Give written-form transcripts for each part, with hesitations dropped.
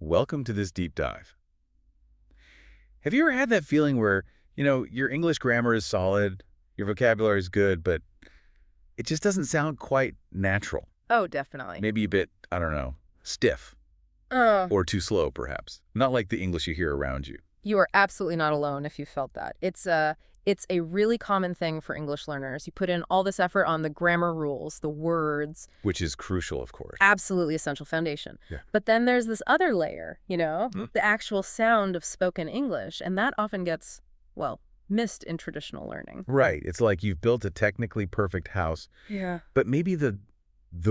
Welcome to this deep dive. Have you ever had that feeling where, your English grammar is solid, your vocabulary is good, but it just doesn't sound quite natural? Oh, definitely. Maybe a bit, I don't know, stiff Uh, or too slow, perhaps. Not like the English you hear around you, you are absolutely not alone if you felt that. It's a really common thing for English learners. You put in all this effort on the grammar rules, the words, which is crucial, of course. absolutely essential foundation. Yeah. But then there's this other layer, Hmm. the actual sound of spoken English, and that often gets, well, missed in traditional learning. Right. It's like you've built a technically perfect house, Yeah. but maybe the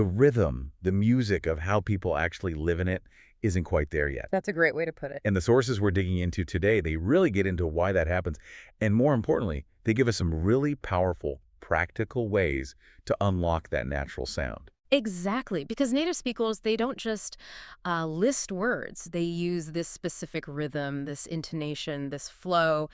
rhythm, the music of how people actually live in it isn't quite there yet. That's a great way to put it. And the sources we're digging into today, they really get into why that happens. And more importantly, they give us some really powerful, practical ways to unlock that natural sound. Exactly, because native speakers, they don't just list words. They use this specific rhythm, this intonation, this flow.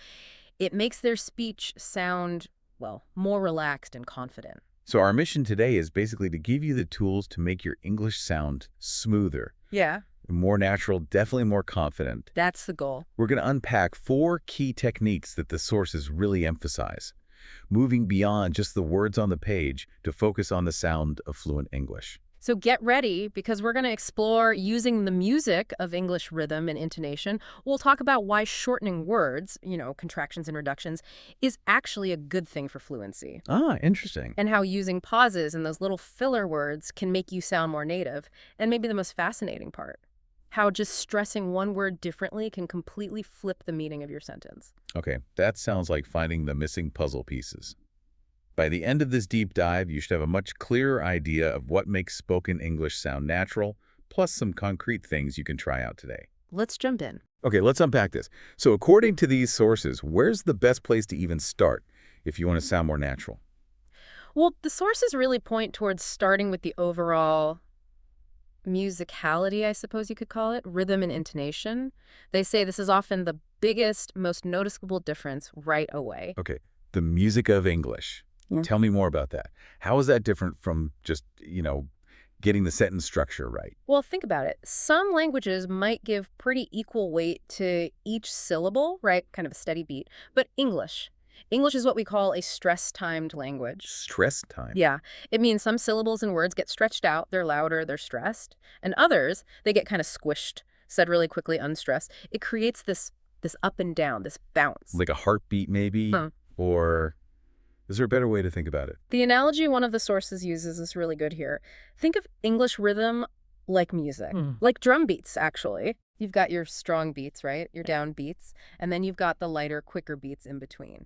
It makes their speech sound, well, more relaxed and confident. So our mission today is basically to give you the tools to make your English sound smoother, Yeah. more natural, definitely more confident. That's the goal. We're going to unpack 4 key techniques that the sources really emphasize, moving beyond just the words on the page to focus on the sound of fluent English. So get ready, because we're going to explore using the music of English rhythm and intonation. We'll talk about why shortening words, contractions and reductions, is actually a good thing for fluency, Ah, interesting. and how using pauses and those little filler words can make you sound more native. And maybe the most fascinating part, how just stressing one word differently can completely flip the meaning of your sentence. Okay, that sounds like finding the missing puzzle pieces. By the end of this deep dive, you should have a much clearer idea of what makes spoken English sound natural, plus some concrete things you can try out today. Let's jump in. Okay, let's unpack this. So according to these sources, where's the best place to even start if you want to sound more natural? Well, the sources really point towards starting with the overall musicality, I suppose you could call it, rhythm and intonation. They say this is often the biggest, most noticeable difference right away. Okay, the music of English. Yeah. Tell me more about that. How is that different from just, getting the sentence structure right? Well, think about it. Some languages might give pretty equal weight to each syllable, right? Kind of a steady beat. But English is what we call a stress-timed language. Stress time. Yeah, it means some syllables and words get stretched out, they're louder, they're stressed. And others, they get kind of squished, said really quickly, unstressed. It creates this up and down, this bounce. Like a heartbeat, maybe? Huh. Or is there a better way to think about it? The analogy one of the sources uses is really good here. Think of English rhythm like music, like drum beats, actually. You've got your strong beats, right? Your down beats. And then you've got the lighter, quicker beats in between.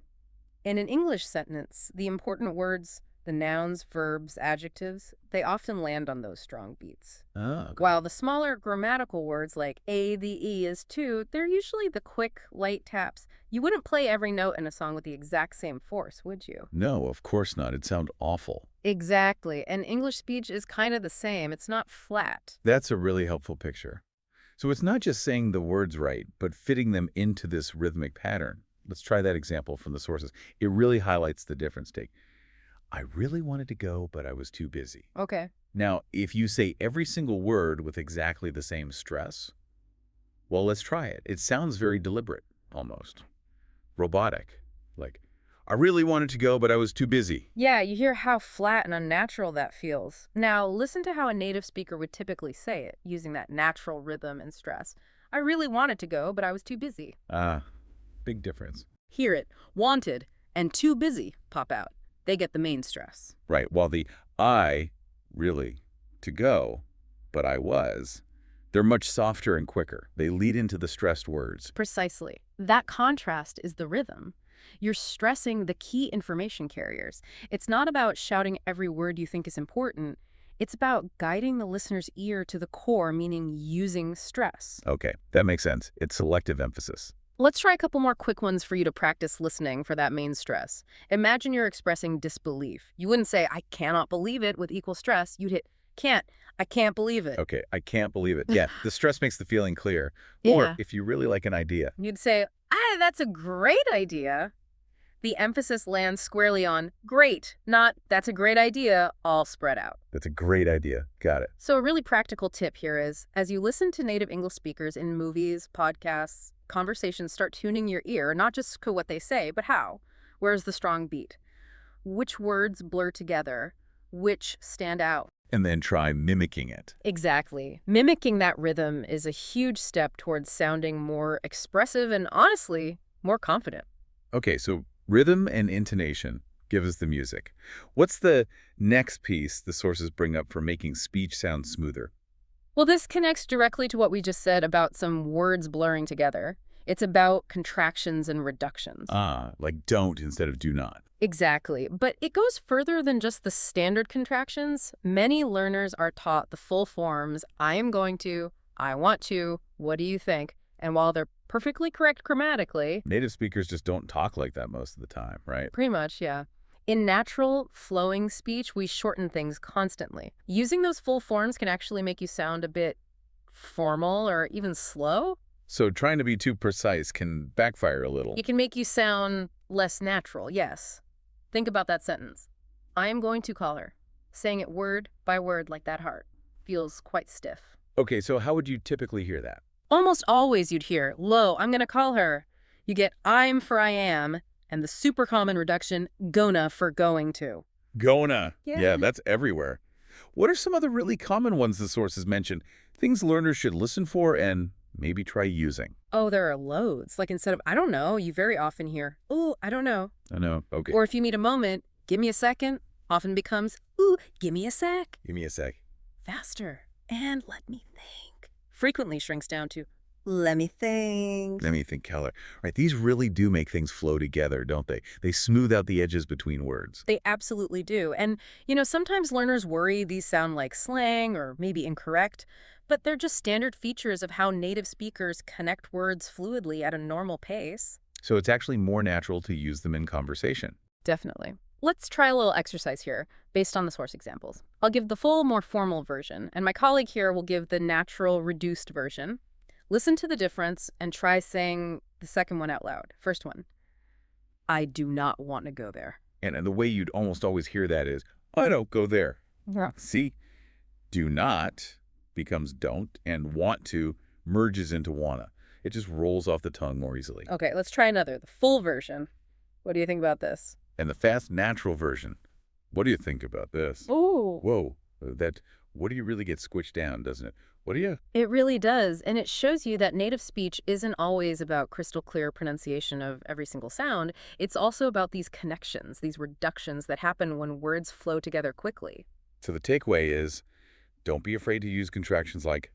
In an English sentence, the important words, the nouns, verbs, adjectives, they often land on those strong beats. Oh, okay. While the smaller grammatical words like a, the, e is to, they're usually the quick, light taps. You wouldn't play every note in a song with the exact same force, would you? No, of course not. It'd sound awful. Exactly. And English speech is kind of the same. It's not flat. That's a really helpful picture. So it's not just saying the words right, but fitting them into this rhythmic pattern. Let's try that example from the sources. It really highlights the difference. Take, I really wanted to go, but I was too busy. Okay. Now, if you say every single word with exactly the same stress, well, let's try it. It sounds very deliberate, almost. Robotic. Like, I really wanted to go, but I was too busy. Yeah, you hear how flat and unnatural that feels. Now, listen to how a native speaker would typically say it, using that natural rhythm and stress. I really wanted to go, but I was too busy. Ah, big difference. Hear it, wanted, and too busy pop out. They get the main stress. Right, while the I really to go, but I was, they're much softer and quicker. They lead into the stressed words. Precisely. That contrast is the rhythm. You're stressing the key information carriers. It's not about shouting every word you think is important. It's about guiding the listener's ear to the core, meaning using stress. Okay, that makes sense. It's selective emphasis. Let's try a couple more quick ones for you to practice listening for that main stress. Imagine you're expressing disbelief. You wouldn't say, I cannot believe it with equal stress. You'd hit, can't. I can't believe it. Okay, I can't believe it. Yeah, the stress makes the feeling clear. Or Yeah. if you really like an idea. You'd say, that's a great idea. The emphasis lands squarely on great, not that's a great idea, all spread out. That's a great idea. Got it. So a really practical tip here is, as you listen to native English speakers in movies, podcasts, conversations, start tuning your ear, not just to what they say, but how. Where's the strong beat? Which words blur together? Which stand out? And then try mimicking it. Exactly. Mimicking that rhythm is a huge step towards sounding more expressive and, honestly, more confident. Okay, so rhythm and intonation give us the music. What's the next piece the sources bring up for making speech sound smoother? Well, this connects directly to what we just said about some words blurring together. It's about contractions and reductions. Like don't instead of do not. Exactly. But it goes further than just the standard contractions. Many learners are taught the full forms, I am going to, I want to, what do you think? And while they're perfectly correct grammatically, Native speakers just don't talk like that most of the time, right? pretty much, yeah. In natural, flowing speech, we shorten things constantly. Using those full forms can actually make you sound a bit formal or even slow. So trying to be too precise can backfire a little. It can make you sound less natural, yes. Think about that sentence. I am going to call her. Saying it word by word like that heart feels quite stiff. Okay, so how would you typically hear that? Almost always you'd hear, lo, I'm going to call her. You get I'm for I am, and the super common reduction, gonna for going to. Gonna. Yeah. Yeah, that's everywhere. What are some other really common ones the sources mention? Things learners should listen for and maybe try using. Oh, there are loads. Like instead of I don't know, you very often hear, ooh, I don't know. I know. Okay. Or if you need a moment, give me a second, often becomes, ooh, give me a sec. Give me a sec. Faster. And let me think. Frequently shrinks down to, let me think. Let me think, Keller. Right, these really do make things flow together, don't they? They smooth out the edges between words. They absolutely do. And, sometimes learners worry these sound like slang or maybe incorrect, but they're just standard features of how native speakers connect words fluidly at a normal pace. So it's actually more natural to use them in conversation. Definitely. Let's try a little exercise here based on the source examples. I'll give the full, more formal version, and my colleague here will give the natural, reduced version. Listen to the difference and try saying the second one out loud. First one, I do not want to go there. And the way you'd almost always hear that is, I don't go there. Yeah. See, do not becomes don't, and want to merges into wanna. It just rolls off the tongue more easily. Okay, let's try another, the full version. What do you think about this? And the fast, natural version. What do you think about this? Ooh. Whoa, what do you really get squished down, doesn't it? What do you? It really does, and it shows you that native speech isn't always about crystal clear pronunciation of every single sound. It's also about these connections, these reductions that happen when words flow together quickly. So the takeaway is, don't be afraid to use contractions like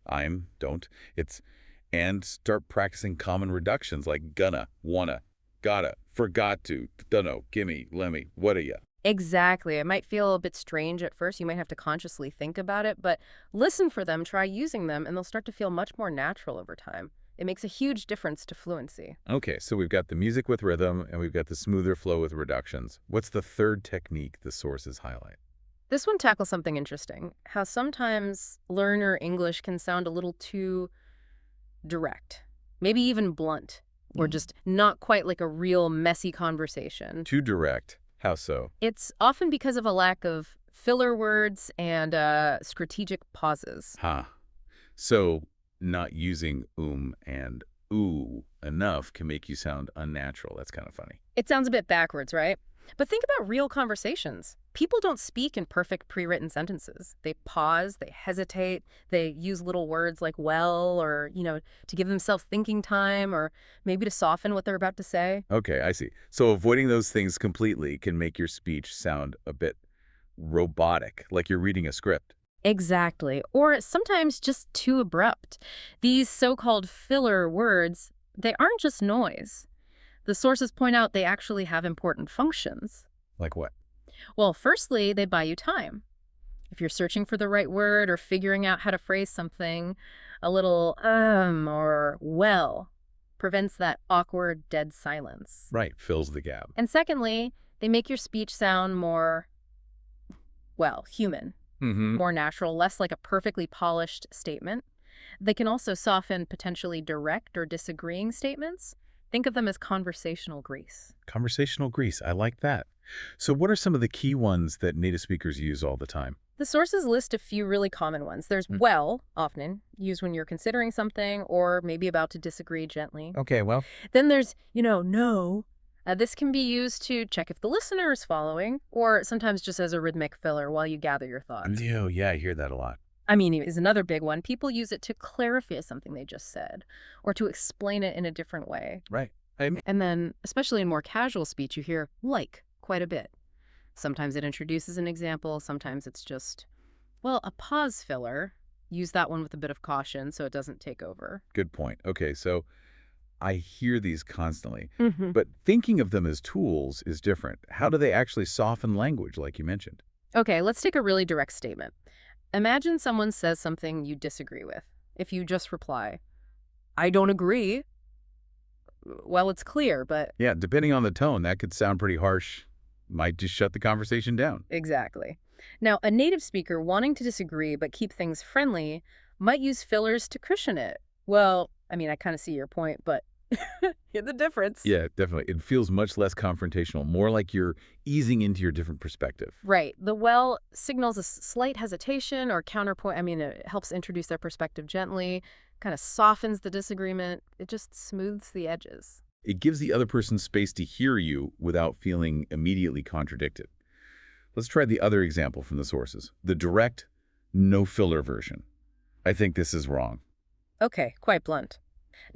and start practicing common reductions like gonna, wanna, gotta, forgot to, dunno, gimme, lemme, what are ya? Exactly. It might feel a bit strange at first. You might have to consciously think about it, but listen for them, try using them, and they'll start to feel much more natural over time. It makes a huge difference to fluency. Okay, so we've got the music with rhythm, and we've got the smoother flow with reductions. What's the third technique the sources highlight? This one tackles something interesting, how sometimes learner English can sound a little too direct, maybe even blunt, or just not quite like a real messy conversation. Too direct. How so? It's often because of a lack of filler words and strategic pauses. So not using and ooh enough can make you sound unnatural. That's kind of funny. It sounds a bit backwards, right? But think about real conversations. People don't speak in perfect pre-written sentences. They pause, they hesitate, they use little words like well or, to give themselves thinking time or maybe to soften what they're about to say. Okay, I see. So avoiding those things completely can make your speech sound a bit robotic, like you're reading a script. Exactly. Or sometimes just too abrupt. These so-called filler words, they aren't just noise. The sources point out they actually have important functions. Like what? Well, firstly, they buy you time. If you're searching for the right word or figuring out how to phrase something, a little or well prevents that awkward dead silence. Right, fills the gap. And secondly, they make your speech sound more, human, more natural, less like a perfectly polished statement. They can also soften potentially direct or disagreeing statements. Think of them as conversational grease. Conversational grease. I like that. So what are some of the key ones that native speakers use all the time? The sources list a few really common ones. There's well, often used when you're considering something or maybe about to disagree gently. Okay, well. Then there's, no. This can be used to check if the listener is following, or sometimes just as a rhythmic filler while you gather your thoughts. Yeah, I hear that a lot. I mean, is another big one. People use it to clarify something they just said, or to explain it in a different way. Right. And then, especially in more casual speech, you hear like quite a bit. Sometimes it introduces an example. Sometimes it's just, a pause filler. Use that one with a bit of caution so it doesn't take over. Good point. Okay, so I hear these constantly, Mm-hmm. but thinking of them as tools is different. How do they actually soften language, like you mentioned? Okay, let's take a really direct statement. Imagine someone says something you disagree with. If you just reply, I don't agree, well, it's clear, but... Yeah, depending on the tone, that could sound pretty harsh. Might just shut the conversation down. Exactly. Now, a native speaker wanting to disagree but keep things friendly might use fillers to cushion it. Well, I mean, I kind of see your point, but hear the difference. Yeah, definitely. It feels much less confrontational, more like you're easing into your different perspective. Right. The well signals a slight hesitation or counterpoint. I mean, it helps introduce their perspective gently, kind of softens the disagreement. It just smooths the edges. It gives the other person space to hear you without feeling immediately contradicted. Let's try the other example from the sources, the direct, no-filler version. I think this is wrong. Okay, quite blunt.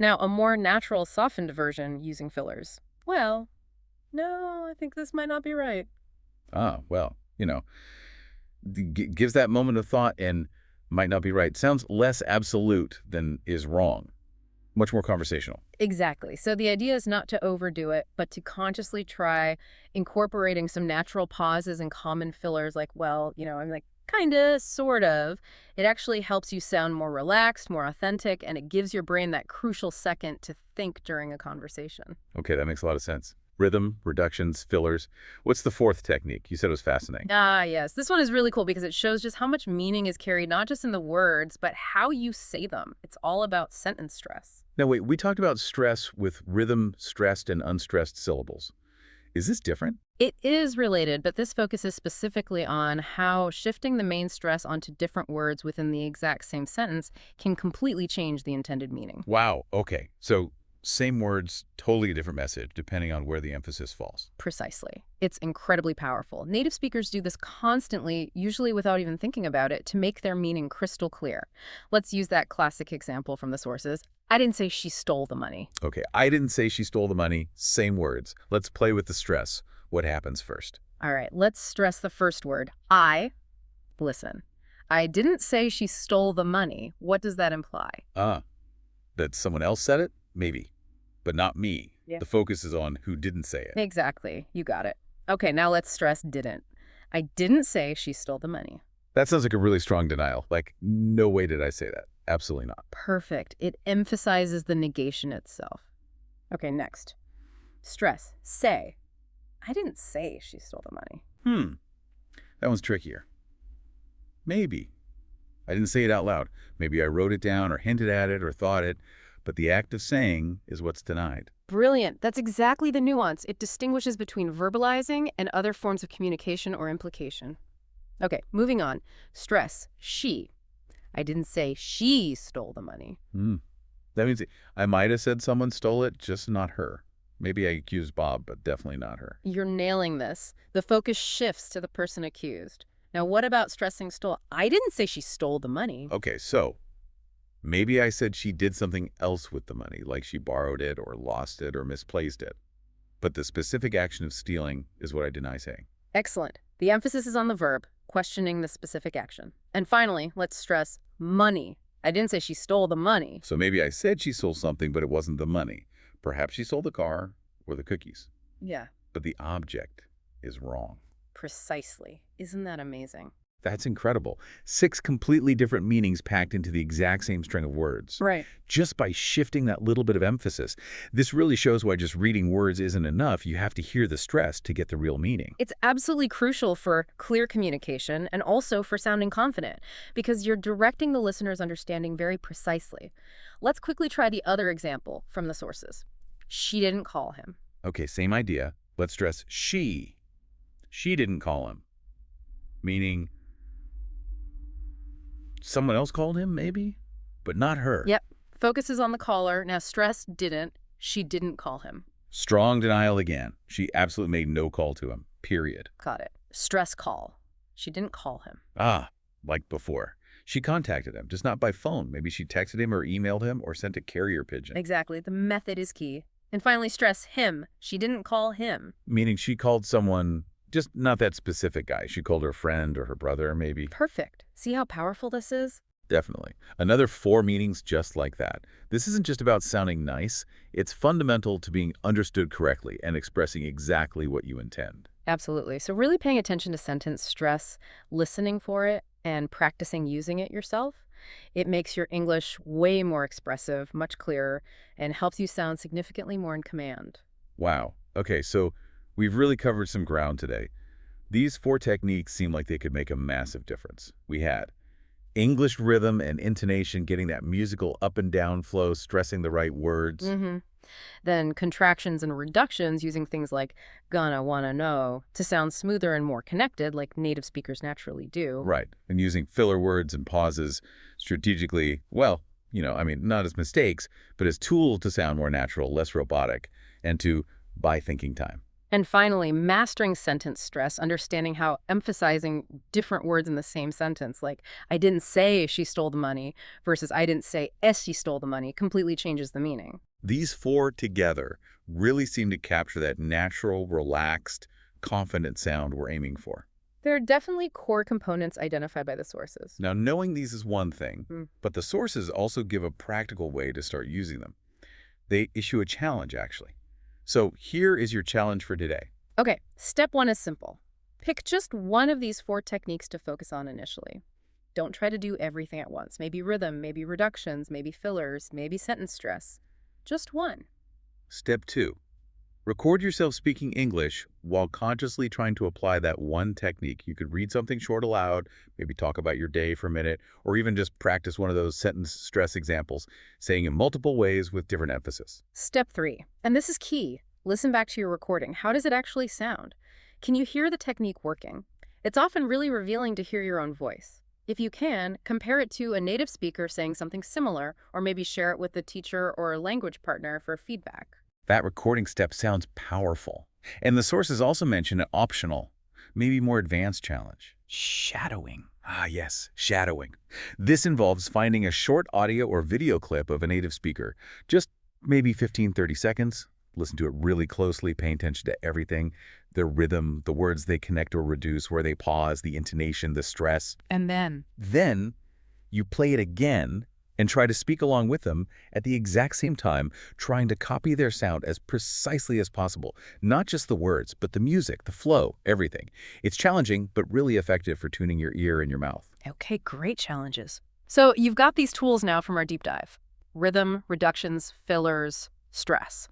Now, a more natural, softened version using fillers. Well, no, I think this might not be right. Well, gives that moment of thought and might not be right. Sounds less absolute than is wrong. Much more conversational. Exactly. So the idea is not to overdo it, but to consciously try incorporating some natural pauses and common fillers like, I'm like, kinda, sort of. It actually helps you sound more relaxed, more authentic, and it gives your brain that crucial second to think during a conversation. Okay, that makes a lot of sense. Rhythm, reductions, fillers. What's the fourth technique? You said it was fascinating. Ah, yes. This one is really cool because it shows just how much meaning is carried not just in the words, but how you say them. It's all about sentence stress. Now, wait, we talked about stress with rhythm, stressed, and unstressed syllables. Is this different? It is related, but this focuses specifically on how shifting the main stress onto different words within the exact same sentence can completely change the intended meaning. Wow, okay. So same words, totally different message, depending on where the emphasis falls. Precisely. It's incredibly powerful. Native speakers do this constantly, usually without even thinking about it, to make their meaning crystal clear. Let's use that classic example from the sources. I didn't say she stole the money. Okay, I didn't say she stole the money. Same words. Let's play with the stress. What happens first? All right, let's stress the first word. Listen. I didn't say she stole the money. What does that imply? That someone else said it? Maybe. But not me. Yeah. The focus is on who didn't say it. Exactly. You got it. Okay, now let's stress didn't. I didn't say she stole the money. That sounds like a really strong denial. Like, no way did I say that. Absolutely not. Perfect. It emphasizes the negation itself. Okay, next. Stress. Say. I didn't say she stole the money. That one's trickier. Maybe. I didn't say it out loud. Maybe I wrote it down or hinted at it or thought it, but the act of saying is what's denied. Brilliant. That's exactly the nuance. It distinguishes between verbalizing and other forms of communication or implication. Okay, moving on. Stress. She. I didn't say she stole the money. That means I might have said someone stole it, just not her. Maybe I accused Bob, but definitely not her. You're nailing this. The focus shifts to the person accused. Now, what about stressing stole? I didn't say she stole the money. Okay, so maybe I said she did something else with the money, like she borrowed it or lost it or misplaced it. But the specific action of stealing is what I deny saying. Excellent. The emphasis is on the verb, questioning the specific action. And finally, let's stress money. I didn't say she stole the money. So maybe I said she stole something, but it wasn't the money. Perhaps she stole the car or the cookies. Yeah. But the object is wrong. Precisely. Isn't that amazing? That's incredible. 6 completely different meanings packed into the exact same string of words. Right. Just by shifting that little bit of emphasis. This really shows why just reading words isn't enough. You have to hear the stress to get the real meaning. It's absolutely crucial for clear communication and also for sounding confident because you're directing the listener's understanding very precisely. Let's quickly try the other example from the sources. She didn't call him. Okay, same idea. Let's stress she. She didn't call him. Meaning someone else called him, maybe? But not her. Yep. Focus is on the caller. Now stress didn't. She didn't call him. Strong denial again. She absolutely made no call to him, period. Got it. Stress call. She didn't call him. Ah, like before. She contacted him, just not by phone. Maybe she texted him or emailed him or sent a carrier pigeon. Exactly. The method is key. And finally, stress him. She didn't call him. Meaning she called someone, just not that specific guy. She called her friend or her brother, maybe. Perfect. See how powerful this is? Definitely. Another 4 meanings just like that. This isn't just about sounding nice. It's fundamental to being understood correctly and expressing exactly what you intend. Absolutely. So really paying attention to sentence stress, listening for it, and practicing using it yourself, it makes your English way more expressive, much clearer, and helps you sound significantly more in command. Wow. Okay, so we've really covered some ground today. These 4 techniques seem like they could make a massive difference. We had English rhythm and intonation, getting that musical up and down flow, stressing the right words. Then contractions and reductions using things like gonna, wanna, know to sound smoother and more connected like native speakers naturally do. Right. And using filler words and pauses strategically, well, not as mistakes, but as tools to sound more natural, less robotic, and to buy thinking time. And finally, mastering sentence stress, understanding how emphasizing different words in the same sentence, like I didn't say she stole the money versus I didn't say she stole the money, completely changes the meaning. These 4 together really seem to capture that natural, relaxed, confident sound we're aiming for. There are definitely core components identified by the sources. Now, knowing these is one thing, but the sources also give a practical way to start using them. They issue a challenge, actually. So here is your challenge for today. Okay, step 1 is simple. Pick just one of these 4 techniques to focus on initially. Don't try to do everything at once. Maybe rhythm, maybe reductions, maybe fillers, maybe sentence stress. Just one. Step 2. Record yourself speaking English while consciously trying to apply that one technique. You could read something short aloud, maybe talk about your day for a minute, or even just practice one of those sentence stress examples, saying in multiple ways with different emphasis. Step 3, and this is key. Listen back to your recording. How does it actually sound? Can you hear the technique working? It's often really revealing to hear your own voice. If you can, compare it to a native speaker saying something similar, or maybe share it with a teacher or a language partner for feedback. That recording step sounds powerful. And the sources also mention an optional, maybe more advanced challenge. Shadowing. Ah, yes, shadowing. This involves finding a short audio or video clip of a native speaker, just maybe 15-30 seconds. Listen to it really closely, paying attention to everything, their rhythm, the words they connect or reduce, where they pause, the intonation, the stress. And then You play it again and try to speak along with them at the exact same time, trying to copy their sound as precisely as possible. Not just the words, but the music, the flow, everything. It's challenging, but really effective for tuning your ear and your mouth. Okay, great challenges. So you've got these tools now from our deep dive. Rhythm, reductions, fillers, stress.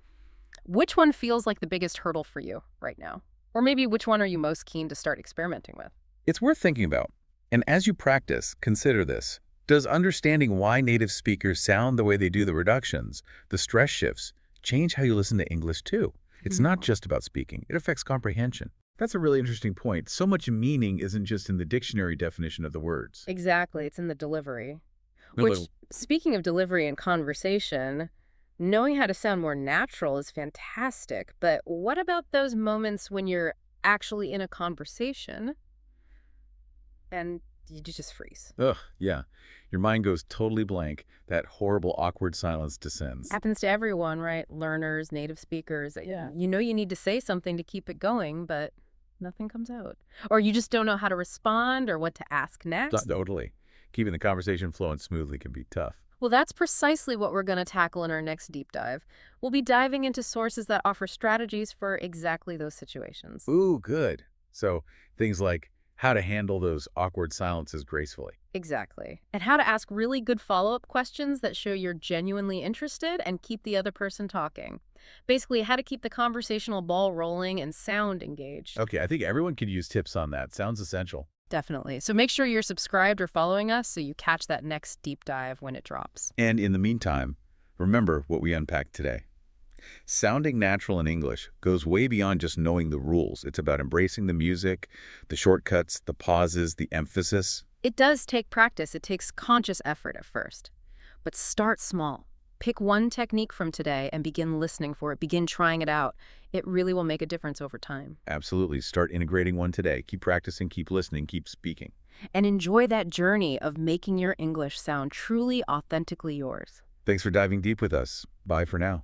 Which one feels like the biggest hurdle for you right now? Or maybe which one are you most keen to start experimenting with? It's worth thinking about. And as you practice, consider this. Does understanding why native speakers sound the way they do the reductions, the stress shifts, change how you listen to English too? It's not just about speaking. It affects comprehension. That's a really interesting point. So much meaning isn't just in the dictionary definition of the words. Exactly. It's in the delivery. Which, speaking of delivery and conversation, knowing how to sound more natural is fantastic. But what about those moments when you're actually in a conversation and you just freeze? Ugh, yeah. Your mind goes totally blank. That horrible, awkward silence descends. Happens to everyone, right? Learners, native speakers. Yeah. You know you need to say something to keep it going, but nothing comes out. Or you just don't know how to respond or what to ask next. Totally. Keeping the conversation flowing smoothly can be tough. Well, that's precisely what we're going to tackle in our next deep dive. We'll be diving into sources that offer strategies for exactly those situations. Ooh, good. So things like how to handle those awkward silences gracefully. Exactly. And how to ask really good follow-up questions that show you're genuinely interested and keep the other person talking. Basically, how to keep the conversational ball rolling and sound engaged. Okay, I think everyone could use tips on that. Sounds essential. Definitely. So make sure you're subscribed or following us so you catch that next deep dive when it drops. And in the meantime, remember what we unpacked today. Sounding natural in English goes way beyond just knowing the rules. It's about embracing the music, the shortcuts, the pauses, the emphasis. It does take practice. It takes conscious effort at first. But start small. Pick one technique from today and begin listening for it. Begin trying it out. It really will make a difference over time. Absolutely. Start integrating one today. Keep practicing, keep listening, keep speaking. And enjoy that journey of making your English sound truly, authentically yours. Thanks for diving deep with us. Bye for now.